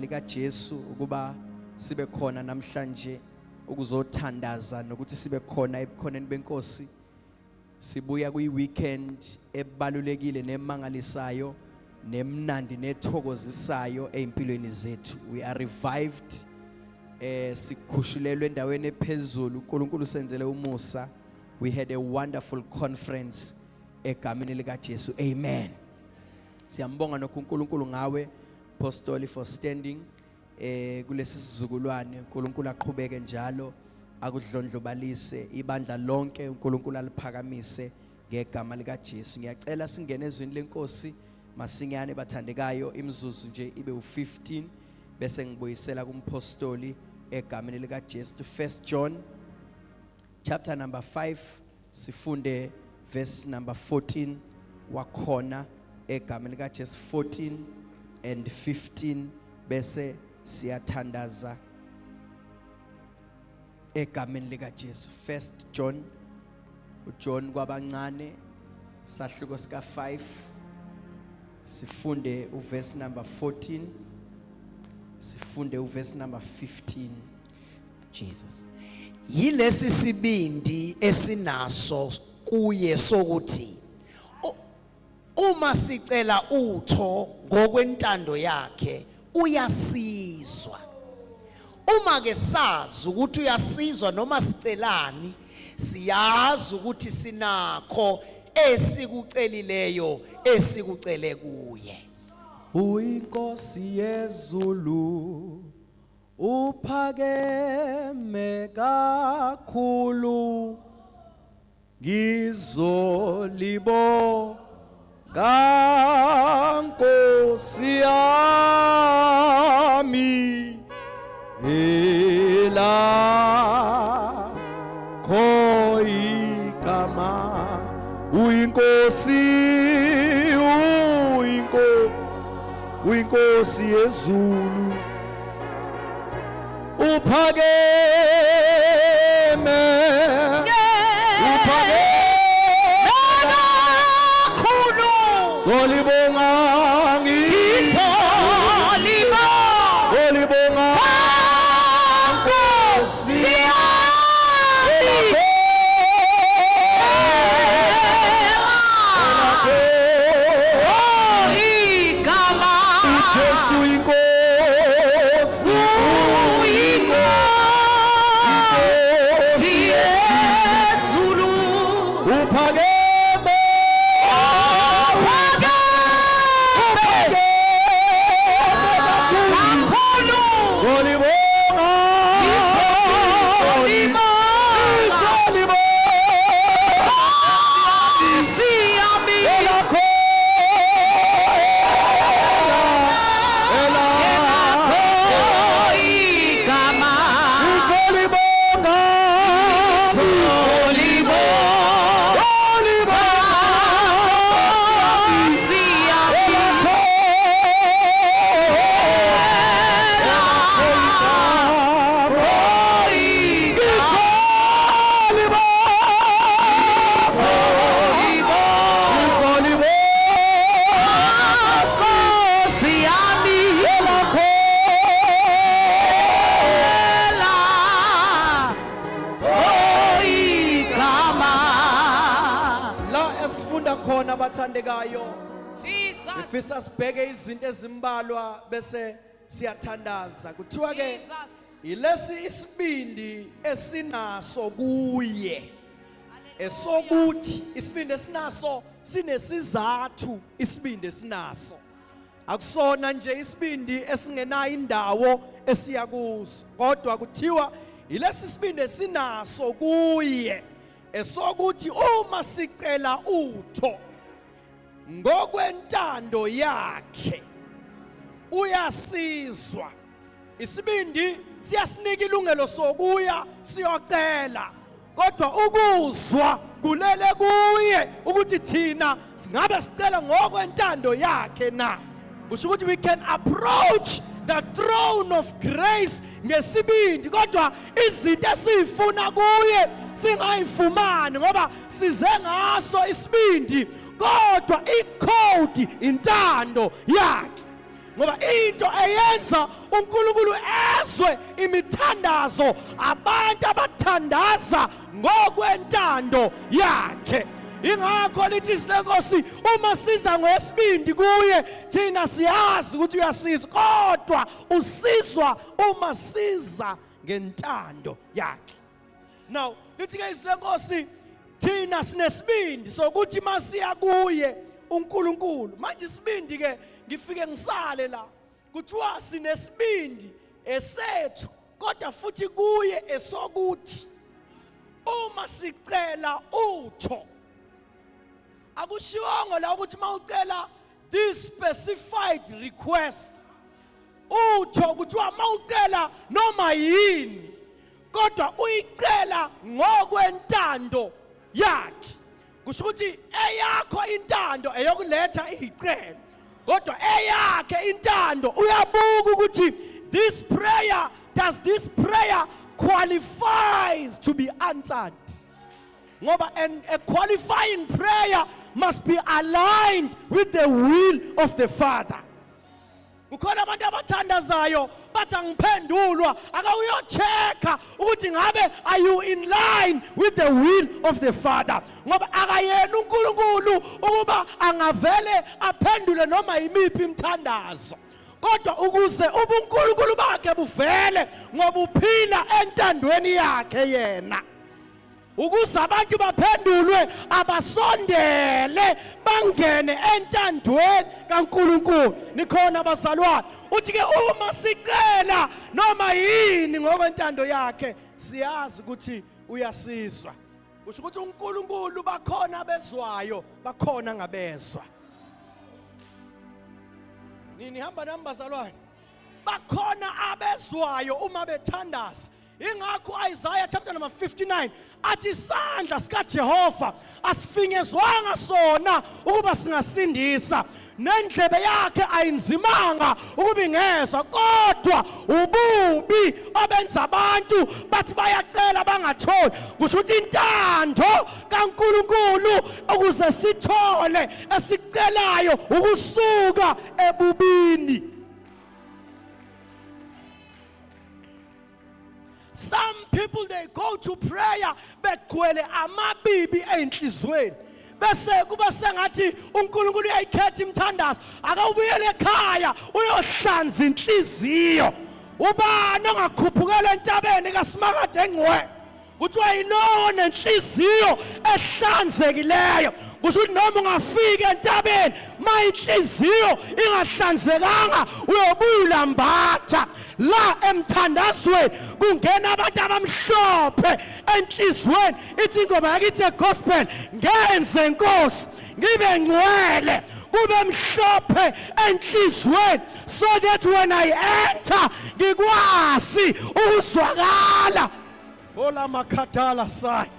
lika Jesu ukuba sibe khona namhlanje ukuzothandaza nokuthi sibe khona ebukhoneni benkosi. Sibuya kwi-weekend ebalulekile nemangalisayo nemnandi nethokozisayo empilweni zethu. We are revived. Sikhushulelwe endaweni ephezulu, uNkulunkulu senzele umusa. We had a wonderful conference egameni lika Jesu. Amen. Siyambonga noNkulunkulu ngawe Apostoli for standing kulesi sizukulwane. uNkulunkulu aqhubeke njalo akudlondlobalise ibandla lonke, uNkulunkulu aliphakamise ngegama lika Jesu. Ngiyacela singene ezweni lenkosi masinyane bathandekayo, imizuzu nje ibe u15 bese ngibuyisela kumpostoli egameni lika Jesu. 1 John chapter number 5 sifunde verse number 14 wakhona egameni lika Jesu, 14 and 15 bese siyathandaza egameni lika Jesu. 1 John, uJohn kwabancane sahluko sika 5 sifunde uverse number 14 sifunde uverse number 15. Jesus. Yilesi sibindi esinaso kuye sokuthi uma sicela utho ngokwentando yakhe uyasizwa. Uma ke sazi ukuthi uyasizwa noma sicelani, siyazi ukuthi sinakho esikucelileyo esikucele kuye. Uyinkosi yezulu uphakeme kakhulu, ngizolibonga Nkosi yami elakho igama. Uyinkosi yezulu uphakeme kakhulu, solibonga solibonga Nkosi Jesu inkosi yezulu uphakeme kakhulu, solibonga khona bathandekayo. Jesus. Ifisa sibheke izinto ezimbalwa bese siyathandaza. Kuthiwa ke ilesi isibindi esinaso kuye. Esokuthi isibindi esinaso sinesizathu, isibindi esinaso. Akusona nje isibindi esingenayo indawo esiya kuso, kodwa kuthiwa ilesi isibindi esinaso kuye. Esokuthi uma sicela utho ngokwentando yakhe uyasizwa. Isibindi siyasinika ilungelo sokuya siyocela, kodwa ukuzwa kulele kuye ukuthi thina singabe sicela ngokwentando yakhe na. Kusho ukuthi we can approach the throne of grace ngesibindi, kodwa izinto esifuna kuye singayifumani ngoba size ngaso isibindi, kodwa icode intando yakhe. ngoba into eyenza uNkulunkulu ezwe imithandazo abantu abathandaza ngokwentando yakhe. Ingakho lithi isilenkosi uma siza ngwesibindi kuye thina siyazi ukuthi uyasiza, kodwa usizwa uma siza ngentando yakhe. Now lithi ke isilenkosi thina sinesibindi sokuthi masiya kuye uNkulunkulu. Manje isibindi ke ngifike ngisale la kuthiwa sinesibindi esethu kodwa futhi kuye esokuthi uma sicela utho. Akushiwongo la ukuthi mawucela this specified request utho kuthiwa mawucela noma yini kodwa uyicela ngokwentando yakhe. Kusho ukuthi eyakho intando eyokuletha izicelo kodwa eyakhe intando uyabuka ukuthi this prayer, does this prayer qualifies to be answered? Ngoba a qualifying prayer must be aligned with the will of the Father. Kukhona abantu abathandazayo bathi angiphendulwa, aka uyochecka ukuthi ngabe are you in line with the will of the Father? Ngoba akayena uNkulunkulu ukuba angavele aphendule noma yimiphi imthandazo, kodwa ukuze ubuNkulunkulu bakhe buvele ngoba uphila entandweni yakhe yena, ukuze abantu baphendulwe abasondele bangene entandweni kaNkulunkulu. Nikhona abazalwane, uthi ke uma sicela noma yini ngokwentando yakhe siyazi ukuthi uyasizwa. Kusho ukuthi uNkulunkulu bakhona abezwayo bakhona ngabezwa. Nini hamba nami bazalwane, bakhona abezwayo uma bethandaza. Ingakho Isaiah chapter number 59 athi isandla sikaJehova asifinyezwanga sona ukuba singasindisa, nendlebe yakhe ayinzimanga ukuba ingezwa, kodwa ububi obenza abantu bathi bayacela bangatholi. Kusho ukuthi intando kaNkulunkulu ukuze sithole esicelayo ukusuka ebubini. Some people, they go to prayer begcwele amabibi enhlizweni, bese kuba sengathi uNkulunkulu uyayikhetha imthandazo, akawubuyele ekhaya uyohlanza inhliziyo. Ubani ongakhuphukela entabeni kaSimakade engcwe kuthiwa yilo nenhliziyo ehlanzekileyo. Kusho ukuthi noma ungafika entabeni mayinhliziyo ingahlanzekanga uyobuya mbatha. La emthandazweni kungena abantu abamhlophe enhlizweni. Ithi ingoma yakithi gospel, ngenze Nkosi ngibe ngcwele kube mhlophe enhlizweni, so that when I enter ngikwazi ukuzwakala. Ola makhathala sai.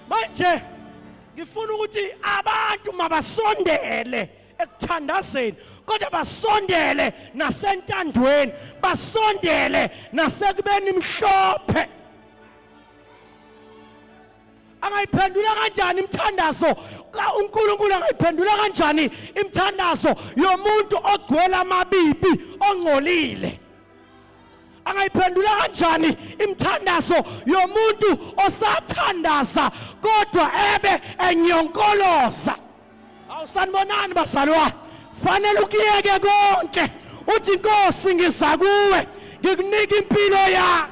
Manje ngifuna ukuthi abantu mabasondele ekuthandazeni, kodwa basondele nasentandweni, basondele nasekubeni mhlophe. Angayiphendula kanjani imthandazo kaNkulunkulu? Angayiphendula kanjani imthandazo yomuntu ogcwele amabibi ongcolile? Angayiphendula kanjani imthandazo yomuntu osathandaza kodwa ebe enyonkoloza? Awusanibonani bazalwane, fanele ukiyeke konke uthi Nkosi ngiza kuwe ngikunika impilo yakho.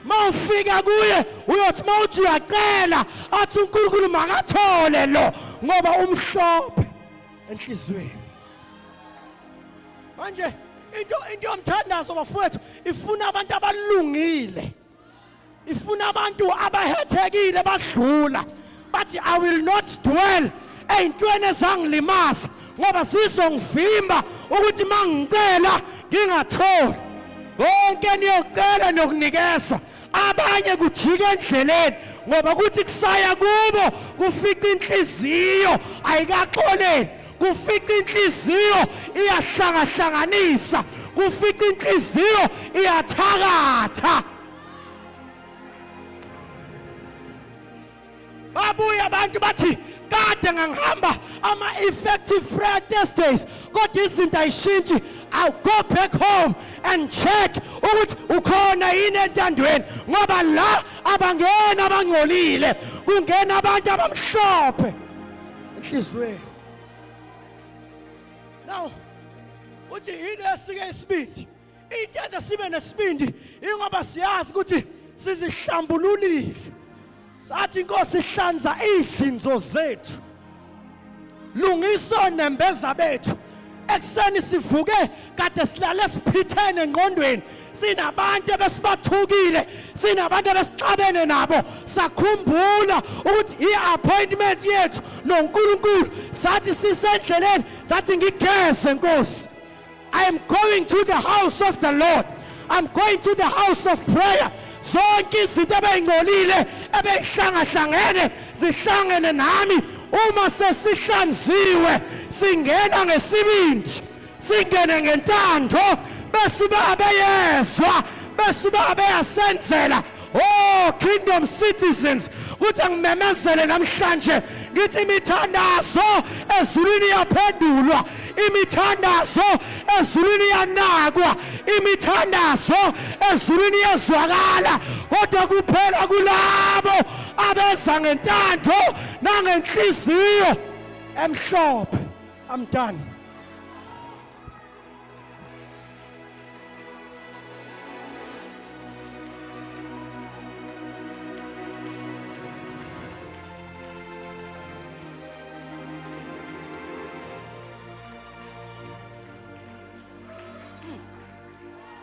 Mawufika kuye uyothi mawuthi uyacela athi uNkulunkulu makathole lo ngoba umhlophe enhlizweni. Manje into yomthandazo bafowethu ifuna abantu abalungile, ifuna abantu abahethekile badlula bathi I will not dwell ey'ntweni ezangilimaza ngoba zizongivimba ukuthi mangicela ngingatholi. Bonke niyocela nokunikezwa, abanye kujike endleleni ngoba kuthi kusaya kubo kufica inhliziyo ayikaxoleli, kufica inhliziyo iyahlangahlanganisa, kufica inhliziyo iyathakatha. Babuya abantu bathi kade ngangihamba ama-effective prayer Thursdays kodwa izinto ayishintshi. I'll go back home and check ukuthi ukhona yini entandweni ngoba la abangena abangcolile kungena abantu abamhlophe enhlizweni. Now uthi yini esike isibindi into enza sibe nesibindi ingoba siyazi ukuthi sizihlambululile sathi inkosi ihlanza izindlo zethu lungisa nembeza bethu ekseni sivuke kade silale siphithene engqondweni sinabantu ebesibathukile sinabantu ebesixabene nabo sakhumbula ukuthi i-appointment yethu noNkulunkulu sathi sisendleleni sathi ngigeze Nkosi. I am going to the house of the Lord. I'm going to the house of prayer. Zonke izinto ebeyingcolile ebeyihlangahlangene zihlangene nami uma sesihlanziwe singena ngesibindi singene ngentando bese babeyezwa bese babeyasenzela. Oh kingdom citizens ukuthi angimemezele namhlanje ngithi imithandazo ezulwini yaphendulwa imithandazo ezulwini yanakwa imithandazo ezulwini yezwakala kodwa kuphela kulabo abeza ngentando nangenhliziyo emhlophe. I'm done.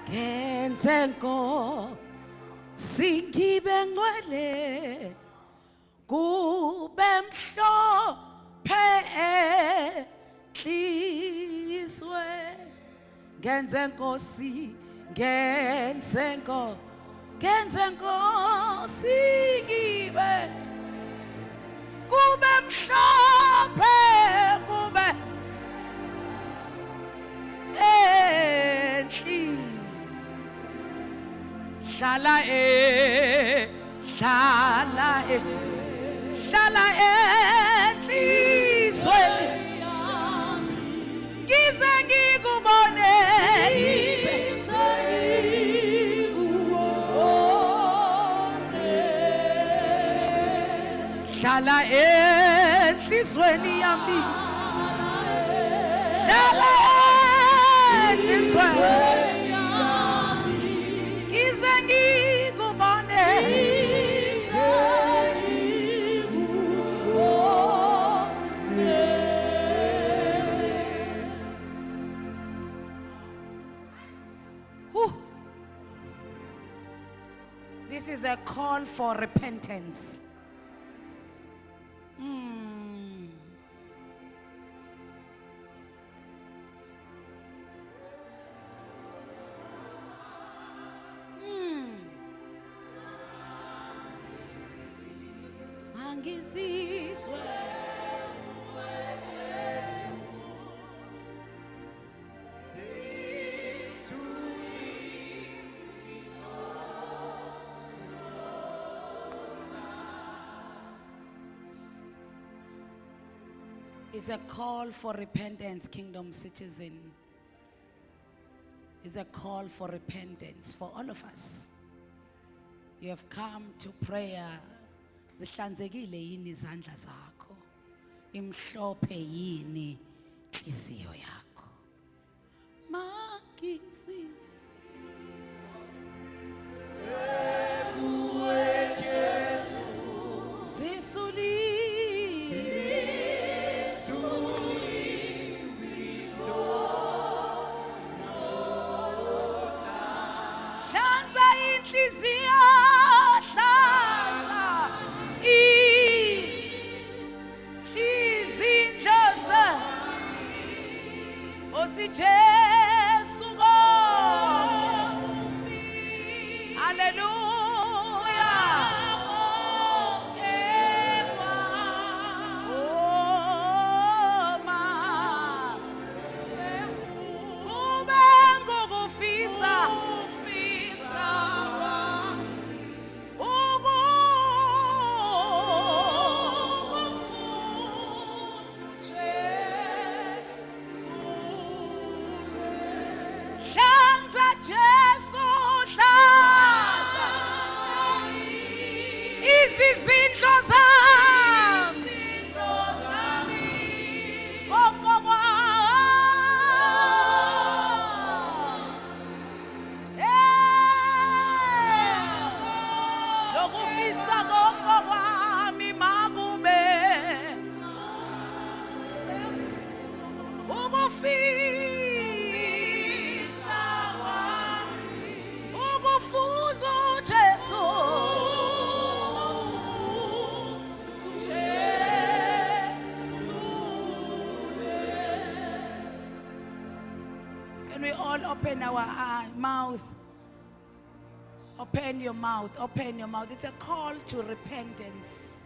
Ngenzenko singibe ngcwele kube mhlophe enhlizwe ngenzenko singibe kube mhlophe kube enhlizwe Shala enhlizweni ngize ngikubone Shala enhlizweni yami Shala enhlizweni This is a call for repentance. It's a call for repentance, kingdom citizen. It's a call for repentance for all of us. You have come to prayer. Zihlanzekile yini izandla zakho? Imhlophe yini inhliziyo yakho? Makizwise. Sekuwe Jesu. Zisuli. Can we all open our mouth? Open your mouth, open your mouth. It's a call to repentance.